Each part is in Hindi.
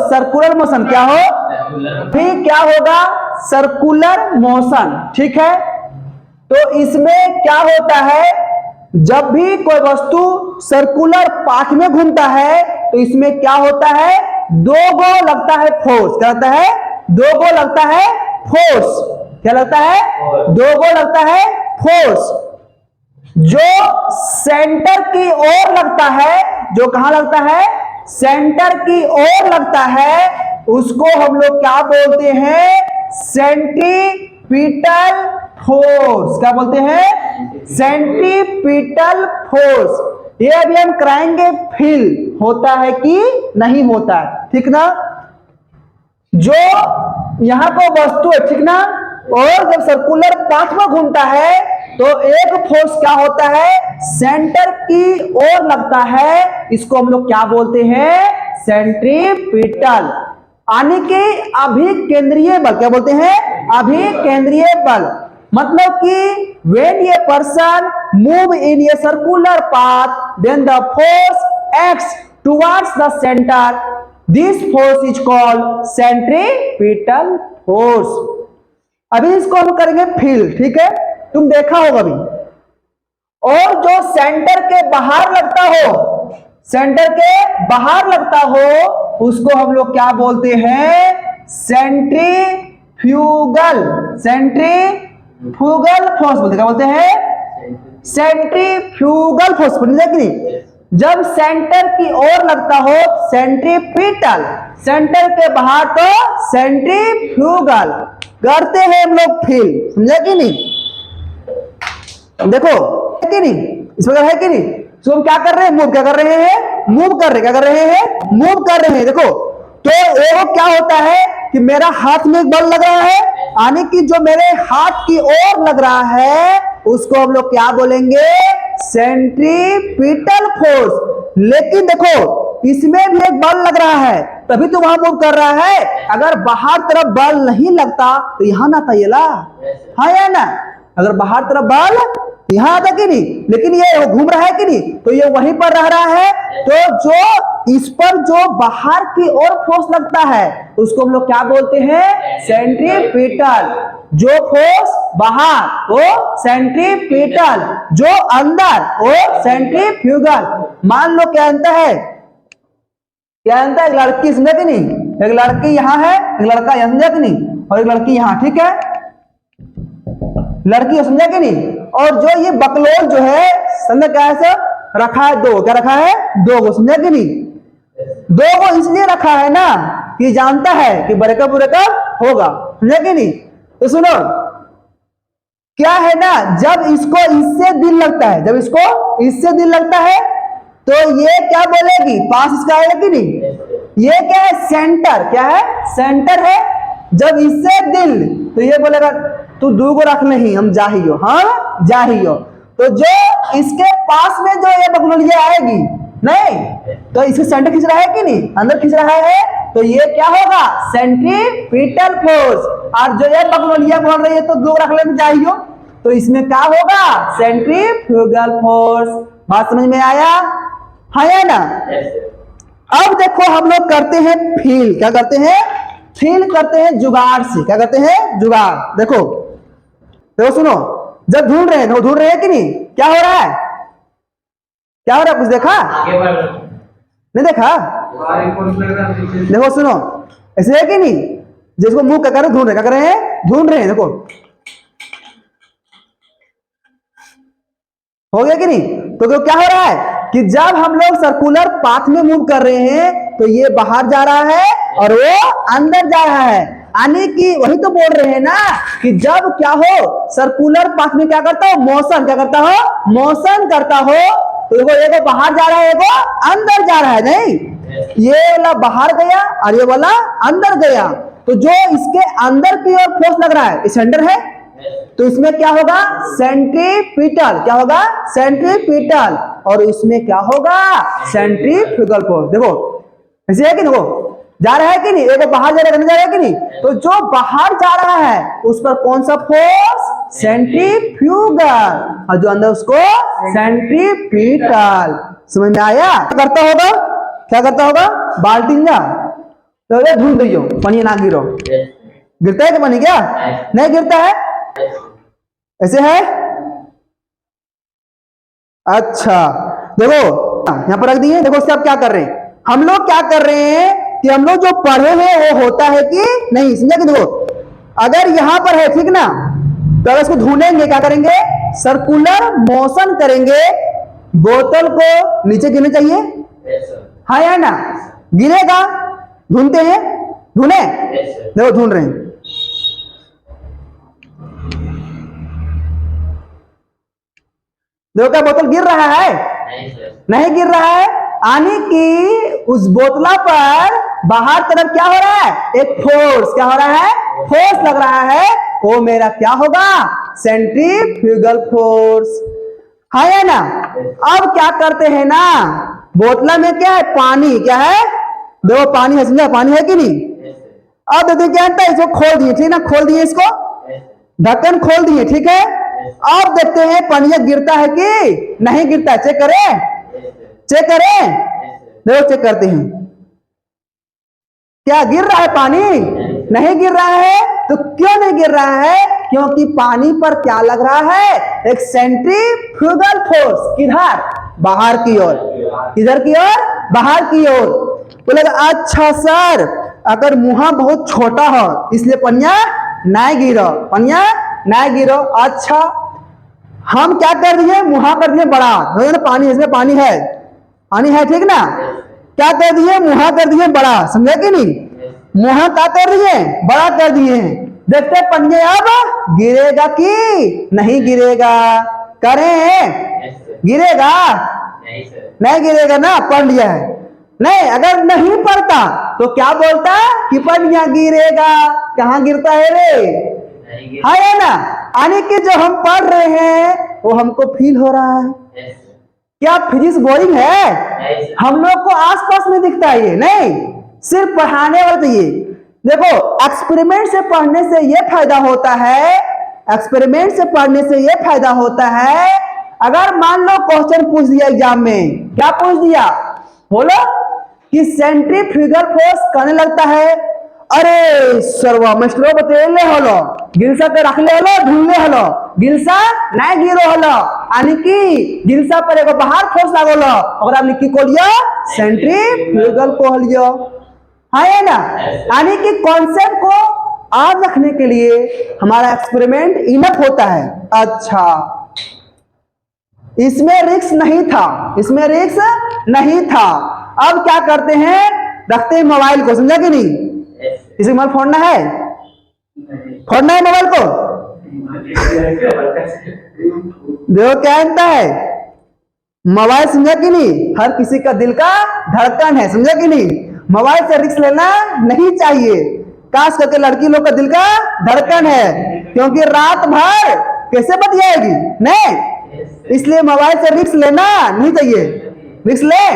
सर्कुलर मोशन क्या हो, फिर क्या होगा, सर्कुलर मोशन। ठीक है, तो इसमें क्या होता है, जब भी कोई वस्तु सर्कुलर पाथ में घूमता है तो इसमें क्या होता है, दो गो लगता है फोर्स। क्या लगता है, दो गो लगता है फोर्स। क्या लगता है, दो गो लगता है फोर्स। जो सेंटर की ओर लगता है, जो कहां लगता है, सेंटर की ओर लगता है, उसको हम लोग क्या बोलते हैं, सेंट्रीपिटल फोर्स। क्या बोलते हैं, सेंट्रीपिटल फोर्स। ये अभी हम कराएंगे फील होता है कि नहीं होता है, ठीक ना। जो यहां को वस्तु है, ठीक ना, और जब सर्कुलर पाथ में घूमता है तो एक फोर्स क्या होता है, सेंटर की ओर लगता है, इसको हम लोग क्या बोलते हैं, सेंट्रीपिटल। यानी कि अभिकेंद्रीय बल। क्या बोलते हैं, अभिकेंद्रीय बल। मतलब कि when a person move in a circular path, then the force acts towards the center. This force is called centripetal force. अभी इसको हम करेंगे फील, ठीक है, तुम देखा होगा अभी। और जो सेंटर के बाहर लगता हो, सेंटर के बाहर लगता हो, उसको हम लोग क्या बोलते हैं, सेंट्रीफ्यूगल। सेंट्रीफ्यूगल फोर्स बोलते, क्या बोलते हैं, सेंट्रीफ्यूगल फोर्स। बोलिए कि नहीं, जब सेंटर की ओर लगता हो सेंट्रीपिटल, सेंटर के बाहर तो सेंट्रीफ्यूगल। करते हैं हम लोग फील, समझे कि नहीं। देखो है कि नहीं, इस वगैरह है कि नहीं। तो हम क्या कर रहे हैं, मूव क्या कर रहे हैं, मूव कर रहे, क्या कर रहे हैं, मूव कर रहे हैं। देखो तो ये क्या होता है कि मेरा हाथ में एक बल लग रहा है, यानी कि जो मेरे हाथ की ओर लग रहा है उसको हम लोग क्या बोलेंगे, सेंट्रीपिटल फोर्स। लेकिन देखो इसमें भी एक बल लग रहा है, तभी तो वहां मूव कर रहा है। अगर बाहर तरफ बल नहीं लगता तो यहां ना था ये ला, हाँ या ना। अगर बाहर तरफ बल यहां आता कि नहीं, लेकिन ये घूम रहा है कि नहीं, तो ये वहीं पर रह रहा है। तो जो इस पर जो बाहर की ओर फोर्स लगता है उसको हम लोग क्या बोलते हैं, सेंट्रीपिटल। जो फोर्स बाहर वो सेंट्रीपिटल, जो अंदर वो सेंट्रीफ्यूगल। मान लो क्या अंतर है, क्या अंतर है, एक लड़की समझे कि नहीं, एक लड़की यहाँ है, एक लड़का यहाँ, समझा कि नहीं, और एक लड़की यहाँ, ठीक है, लड़की समझा कि नहीं। और जो ये बकलोल जो है समझा क्या है, रखा है दो, क्या रखा है, दो को, समझा कि नहीं। दो को इसलिए रखा है ना कि जानता है कि ब्रेकअप ब्रेकअप होगा, समझा कि नहीं। तो सुनो क्या है ना, जब इसको इससे दिल लगता है, जब इसको इससे दिल लगता है तो ये क्या बोलेगी, पास इसका आएगा कि नहीं। ये क्या है, सेंटर, क्या है, सेंटर है। जब इससे दिल तो ये बोलेगा तू दो को रख नहीं, हम जाहियो, हाँ जाहियो। तो जो इसके पास में जो ये बकलोलिया आएगी नहीं, तो इसके सेंटर खींच रहा है कि नहीं, अंदर खींच रहा है, तो ये क्या होगा, सेंट्रीपिटल फोर्स। और जो ये बकलोलिया बोल रही है तो दो रख लेना चाहिए, तो इसमें क्या होगा, सेंट्रीफ्यूगल फोर्स। बात समझ में आया, हाँ या ना। अब देखो हम लोग करते हैं फील, क्या करते हैं, फील करते हैं जुगाड़ से। क्या करते हैं, जुगाड़। देखो देखो सुनो, जब ढूंढ रहे हैं, ढूंढ रहे हैं कि नहीं, क्या हो रहा है, क्या हो रहा है, कुछ देखा नहीं, देखा, देखो सुनो, ऐसे है कि नहीं, जिसको मुंह क्या कर रहे, ढूंढ रहे, क्या कर रहे हैं, ढूंढ रहे हैं। देखो हो गया कि नहीं। तो क्या हो रहा है कि जब हम लोग सर्कुलर पाथ में मूव कर रहे हैं तो ये बाहर जा रहा है और वो अंदर जा रहा है। यानी कि वही तो बोल रहे हैं ना कि जब क्या हो, सर्कुलर पाथ में क्या करता हो, मोशन, क्या करता हो, मोशन करता हो। तो देखो ये तो बाहर जा रहा है, वो अंदर जा रहा है, नहीं ये वाला बाहर गया और ये वाला अंदर गया। तो जो इसके अंदर की ओर फोर्स लग रहा है, सेंटर है, तो इसमें क्या होगा, सेंट्रीपिटल, क्या होगा, सेंट्रीपिटल। और इसमें क्या होगा, सेंट्रीफ्यूगल फोर्स। देखो ऐसे है कि देखो जा रहा है कि नहीं, एक बाहर जा रहा है कि नहीं। तो जो बाहर जा रहा है उस पर कौन सा फोर्स, सेंट्रीफ्यूगल, और जो अंदर उसको सेंट्रीपिटल। समझ में आया। क्या करता होगा, क्या करता होगा, बाल्टी जा तो ये ढूंढ दियो पानी ना गिरो। गिरता है कि पानी क्या नहीं गिरता है? ऐसे है। अच्छा देखो यहाँ पर रख दिए। देखो उससे आप क्या कर रहे हैं, हम लोग क्या कर रहे हैं कि हम लोग जो पढ़े हैं वो होता है कि नहीं, समझा कि देखो अगर यहाँ पर है ठीक ना, तो अगर इसको ढूंढेंगे क्या करेंगे, सर्कुलर मोशन करेंगे, बोतल को नीचे गिरना चाहिए, हाँ या ना, गिरेगा। ढूंढते हैं, ढूंढे, देखो ढूंढ रहे हैं। देखो क्या बोतल गिर रहा है? नहीं गिर रहा है। यानी कि उस बोतला पर बाहर तरफ क्या हो रहा है, एक फोर्स, क्या हो रहा है, फोर्स लग रहा है। वो मेरा क्या होगा, सेंट्रीफ्यूगल फोर्स, हाँ या ना। अब क्या करते हैं ना, बोतला में क्या है, पानी, क्या है, देखो पानी है, समझा, पानी है कि नहीं। अब देखते क्या है, इसको खोल दिए, ठीक ना, खोल दिए इसको, ढक्कन खोल दिए, ठीक है। अब देखते हैं पानी गिरता है कि नहीं गिरता है, चेक करें, चेक करें, देखो चेक करते हैं, क्या गिर रहा है पानी, नहीं गिर रहा है। तो क्यों नहीं गिर रहा है, क्योंकि पानी पर क्या लग रहा है, एक सेंट्रीफ्यूगल फोर्स, किधर, बाहर की ओर, किधर की ओर, बाहर की ओर। बोले अच्छा सर अगर मुहा बहुत छोटा हो इसलिए पनिया नहीं गिरो, पनिया नहीं गिरो। अच्छा हम क्या कर दिए, मुहा कर दिए बड़ा, ना पानी, इसमें पानी है, पानी है ठीक ना, क्या कर दिए, मुहा कर दिए बड़ा, समझे कि नहीं, मुहा क्या कर दिए, बड़ा कर दिए। देखते पनिया अब गिरेगा कि नहीं गिरेगा, करें, गिरेगा, नहीं गिरेगा ना, पढ़ लिया है। नहीं अगर नहीं पढ़ता तो क्या बोलता कि पनिया गिरेगा, कहाँ गिरता है रे, हाँ है ना। यानी कि जो हम पढ़ रहे हैं वो हमको फील हो रहा है। क्या फिजिक्स बोरिंग है, हम लोग को आसपास में दिखता है ये, नहीं सिर्फ पढ़ाने वाला चाहिए। देखो एक्सपेरिमेंट से पढ़ने से ये फायदा होता है, एक्सपेरिमेंट से पढ़ने से ये फायदा होता है, अगर मान लो क्वेश्चन पूछ दिया एग्जाम में, क्या पूछ दिया, बोलो कि सेंट्रीफ्यूगल फोर्स करने लगता है, अरे सर्वा मस्टरो बतेले हलो, गिलसा पे रख ले हलो, ढूंढले हलो, गिलसा नहीं गिरो हलो, यानी कि गिलसा पर एगो बाहर फोर्स लागलो, ओकरा हमने की कहलियो, सेंट्रीफ्यूगल कहलियो, हाँ है ना। यानी कि कॉन्सेप्ट को याद रखने के लिए हमारा एक्सपेरिमेंट इनफ होता है। अच्छा इसमें रिस्क नहीं था, इसमें रिस्क नहीं था। अब क्या करते हैं, रखते हैं मोबाइल को, समझा कि नहीं, इसे मोबाइल फोड़ना है, फोड़ना है मोबाइल को, देखो क्या होता है मोबाइल, समझा कि नहीं, हर किसी का दिल का धड़कन है, समझा कि नहीं। मोबाइल से रिस्क लेना नहीं चाहिए, खास करके लड़की लोग का दिल का धड़कन है, क्योंकि रात भर कैसे बतियाएगी, नहीं, इसलिए मोबाइल से रिस्क लेना नहीं चाहिए। रिस्क ले,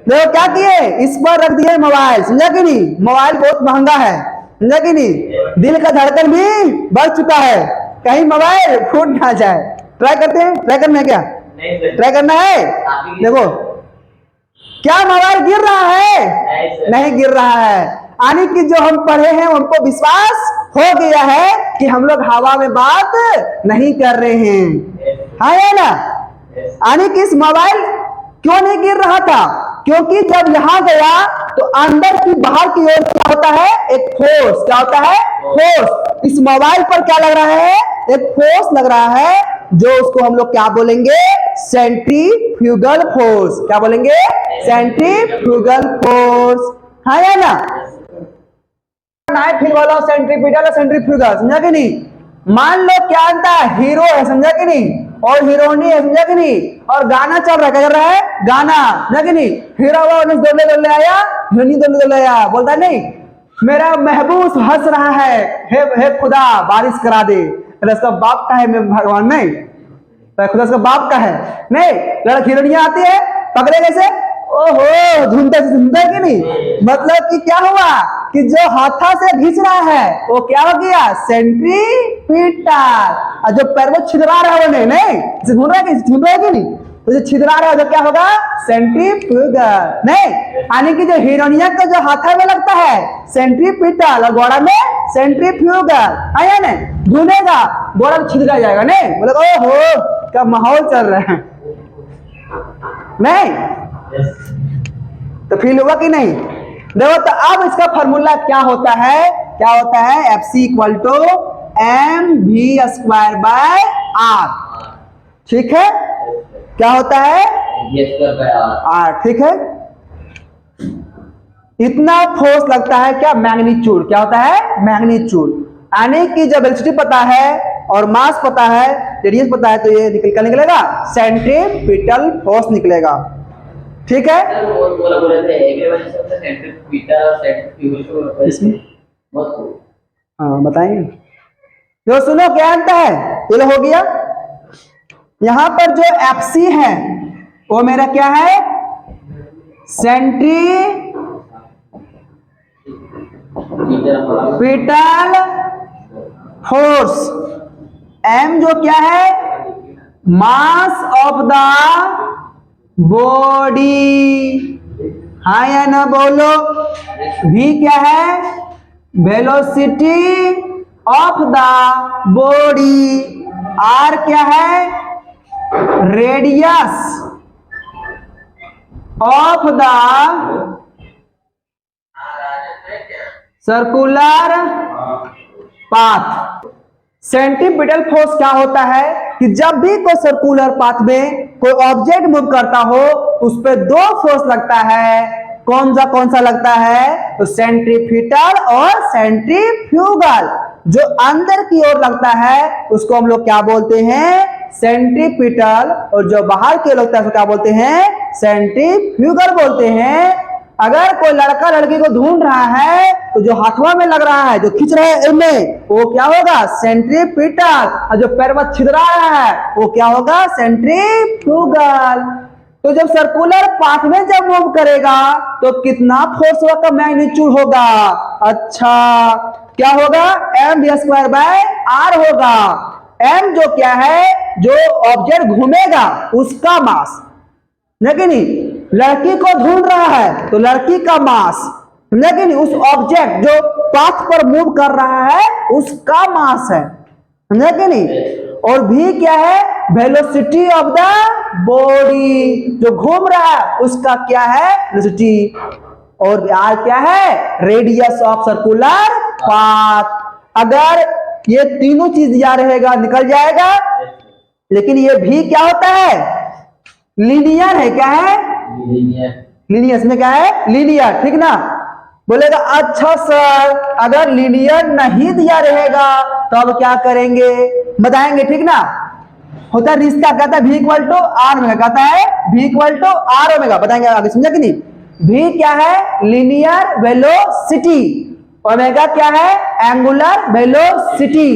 देखो क्या किए, इस पर रख दिए मोबाइल, समझा कि नहीं, मोबाइल बहुत महंगा है, समझा कि नहीं, दिल का धड़कन भी बढ़ चुका है, कहीं मोबाइल फूट ना जाए। ट्राई करते हैं, ट्राई करना है क्या, ट्राई करना है। देखो क्या मोबाइल गिर रहा है, नहीं गिर रहा है, यानी कि जो हम पढ़े हैं उनको विश्वास हो गया है कि हम लोग हवा में बात नहीं कर रहे हैं, हाँ या ना। यानी कि इस मोबाइल क्यों नहीं गिर रहा था, क्योंकि जब यहां गया तो अंदर की बाहर की ओर क्या होता है, एक फोर्स, क्या होता है, फोर्स। इस मोबाइल पर क्या लग रहा है, एक फोर्स लग रहा है, जो उसको हम लोग क्या बोलेंगे, सेंट्रीफ्यूगल फोर्स, क्या बोलेंगे, सेंट्रीफ्यूगल फोर्स, हाँ या ना। फिर वाला सेंट्रीपिटल, सेंट्रीफ्यूगल, समझा कि नहीं। मान लो क्या आता है, हीरो है, समझा कि नहीं, और हीरोइनी है, समझा कि नहीं, और गाना चल रहा है, क्या चल रहा है, गाना, समझा कि नहीं। हीरो दौड़ने दौड़ने आया, हीरोइनी दौड़ने दौड़ने आया, बोलता नहीं मेरा महबूब हंस रहा है, हे खुदा बारिश करा दे, उसका बाप का है, मैं भगवान नहीं, तो खुदा उसका बाप का है, नहीं। लड़की हीरोइनियां आती है, पकड़े कैसे, ओहो झूमते झूमते कि नहीं, मतलब कि क्या हुआ कि जो हाथा से खींच रहा है वो क्या हो गया, सेंट्रीपिटल, और जो पैर में छिलवा रहा है वो नहीं, झूम रहा है कि नहीं, तो जो छिद्रा रहा है तो क्या होगा, सेंट्रीफ्यूगल। नहीं, यानी कि जो हिरोनिया का जो हाथा में लगता है सेंट्रीपिटल और गोड़ा में सेंट्रीफ्यूगल, आया नहीं, घूमेगा गोड़ा छिद्रा जाएगा। नहीं मतलब ओहो क्या माहौल चल रहा है, नहीं तो फील हुआ कि नहीं। देखो तो अब इसका फॉर्मूला क्या होता है, क्या होता है, F C equal to M V square by R. ठीक है, क्या होता है, आर। ठीक है, इतना फोर्स लगता है, क्या, मैग्नीट्यूड। क्या होता है, मैग्नीट्यूड। यानी कि जब वेलोसिटी पता है और मास पता है, रेडियस पता है, तो ये निकलेगा सेंट्रीपिटल फोर्स निकलेगा। ठीक है, हाँ बताएंगे। जो सुनो क्या अंतर है, ये हो गया। यहां पर जो एफसी है वो मेरा क्या है, सेंट्रीपिटल फोर्स। एम जो क्या है, मास ऑफ द बॉडी, हाँ या ना बोलो। भी क्या है, velocity of the body. R क्या है, radius of the circular path. Centripetal force क्या होता है कि जब भी कोई सर्कुलर पाथ में कोई ऑब्जेक्ट मूव करता हो उस पर दो फोर्स लगता है। कौन सा लगता है, तो सेंट्रीपिटल और सेंट्रीफ्यूगल। जो अंदर की ओर लगता है उसको हम लोग क्या बोलते हैं, सेंट्रीपिटल, और जो बाहर की ओर लगता है उसको क्या बोलते हैं, सेंट्रीफ्यूगल बोलते हैं। अगर कोई लड़का लड़की को ढूंढ रहा है तो जो हाथवा में लग रहा है, जो खींच रहा है इनमें, वो क्या होगा, सेंट्रीपिटल, और जो पैर में छिद्रा रहा है वो क्या होगा, सेंट्रीफ्यूगल। तो जब सर्कुलर पाथ में जब मूव करेगा तो कितना फोर्स का मैग्नीट्यूड होगा, अच्छा क्या होगा, M V square by R होगा। एम जो क्या है, जो ऑब्जेक्ट घूमेगा उसका मास, लेकिन लड़की को ढूंढ रहा है तो लड़की का मास, लेकिन उस ऑब्जेक्ट जो पाथ पर मूव कर रहा है उसका मास है, समझा कि नहीं। और भी क्या है, वेलोसिटी ऑफ द बॉडी, जो घूम रहा है उसका क्या है, वेलोसिटी। और आर क्या है, रेडियस ऑफ सर्कुलर पाथ। अगर ये तीनों चीज दिया रहेगा निकल जाएगा। लेकिन ये भी क्या होता है, लीनियर है। क्या है, लीनियर। इसमें क्या है, लीनियर। ठीक ना, बोलेगा अच्छा सर अगर लीनियर नहीं दिया रहेगा तो अब क्या करेंगे, बताएंगे। ठीक ना, होता है रिश्ता, कहता है V equal to R omega, कहता है V equal to R omega, बताएंगे आगे, समझा कि नहीं। V क्या है, लीनियर वेलोसिटी, ओमेगा क्या है, एंगुलर वेलोसिटी।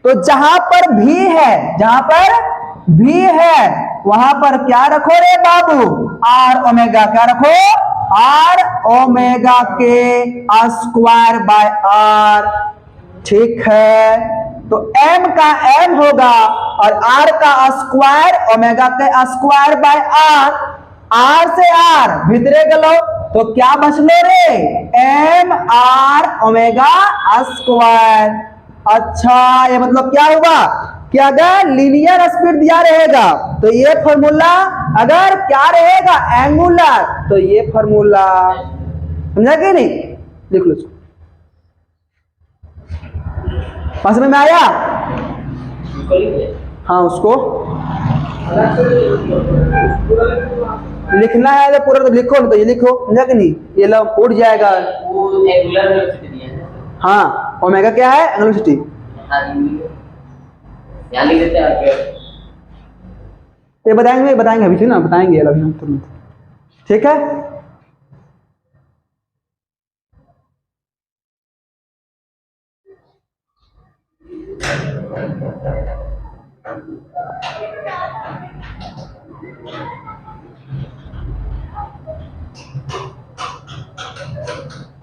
तो जहां पर V है, जहां पर V है वहां पर क्या रखो रे बाबू, आर ओमेगा। क्या रखो, आर ओमेगा के स्क्वायर बाय आर। ठीक है, तो m का m होगा और r का स्क्वायर ओमेगा के स्क्वायर बाय r। r से r भीतरे गलो तो क्या बचलो रे, m r ओमेगा स्क्वायर। अच्छा ये मतलब क्या हुआ कि अगर लीनियर स्पीड दिया रहेगा तो ये फॉर्मूला, अगर क्या रहेगा, एंगुलर, तो ये फॉर्मूला, समझा कि नहीं। लिख लो, पास में आया, हाँ उसको लिखना है तो पूरा तो लिखो ना, तो ये लिखो, समझा कि नहीं, ये लो उड़ जाएगा। हाँ ओमेगा क्या है, एंगुलर वेलोसिटी। ये बताएंगे अभी, ठीक ना, बताएंगे अभी तुरंत। ठीक है,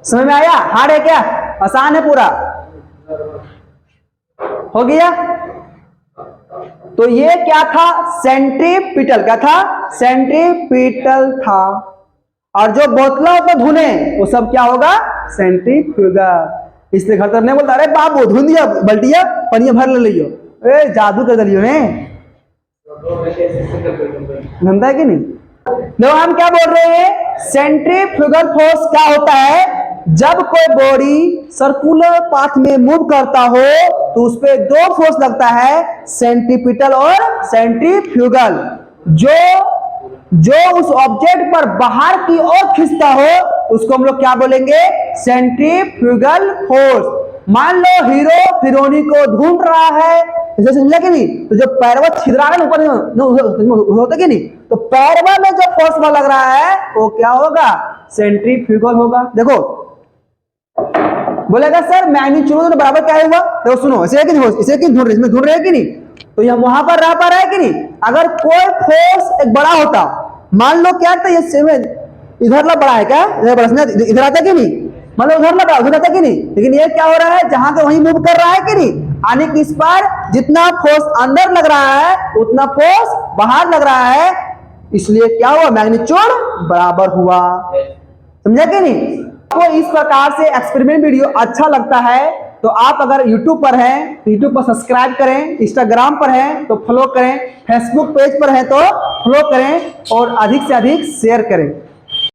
समझ में आया, हार्ड है क्या, आसान है पूरा, हो गया। तो ये क्या था, सेंट्रीपिटल, क्या था, सेंट्रीपिटल था। और जो बोतलों को धुने वो सब क्या होगा, सेंट्रीफ्यूगल। इसलिए घर तरफ नहीं बोलता अरे बाबू धुन दिया बल्टिया पनिया भर ले लियो, ए जादू कर दियो ने, धंधा है कि नहीं। देखो हम क्या बोल रहे हैं, सेंट्रीफ्यूगल फोर्स क्या होता है, जब कोई बॉडी सर्कुलर पाथ में मूव करता हो तो उस पे दो फोर्स लगता है, सेंट्रीपिटल और सेंट्रीफ्यूगल। जो उस ऑब्जेक्ट पर बाहर की ओर खींचता हो उसको हम लोग क्या बोलेंगे, सेंट्रीफ्यूगल फोर्स। मान लो हीरो हीरोइनी को ढूंढ रहा है, समझा कि नहीं, तो जो पैरवा छिदरा है ऊपर होता कि नहीं, तो पैरवा में जो फोर्स लग रहा है वो क्या होगा, सेंट्रीफ्यूगल होगा। देखो बोलेगा सर मैग्नीट्यूड बराबर क्या हुआ, देखो सुनो इसे कि इसे कि ढूंढ रहे, इसमें ढूंढ रहे हैं कि नहीं, तो यह वहां पर रह पा रहा है कि नहीं। अगर कोई फोर्स एक बड़ा होता, मान लो क्या था, ये इधर ला बड़ा है क्या, इधर आता कि नहीं, मतलब उधर लगा उधर आता कि नहीं, लेकिन ये क्या हो रहा है, जहां का वहीं मूव कर रहा है कि नहीं, यानी कि इस पर जितना फोर्स अंदर लग रहा है उतना फोर्स बाहर लग रहा है, इसलिए क्या हुआ, मैग्नीट्यूड बराबर हुआ। समझा कि नहीं। तो इस प्रकार से एक्सपेरिमेंट वीडियो अच्छा लगता है तो आप अगर YouTube पर हैं तो YouTube पर सब्सक्राइब करें, Instagram पर हैं तो फॉलो करें, Facebook पेज पर हैं तो फॉलो करें और अधिक से अधिक शेयर करें।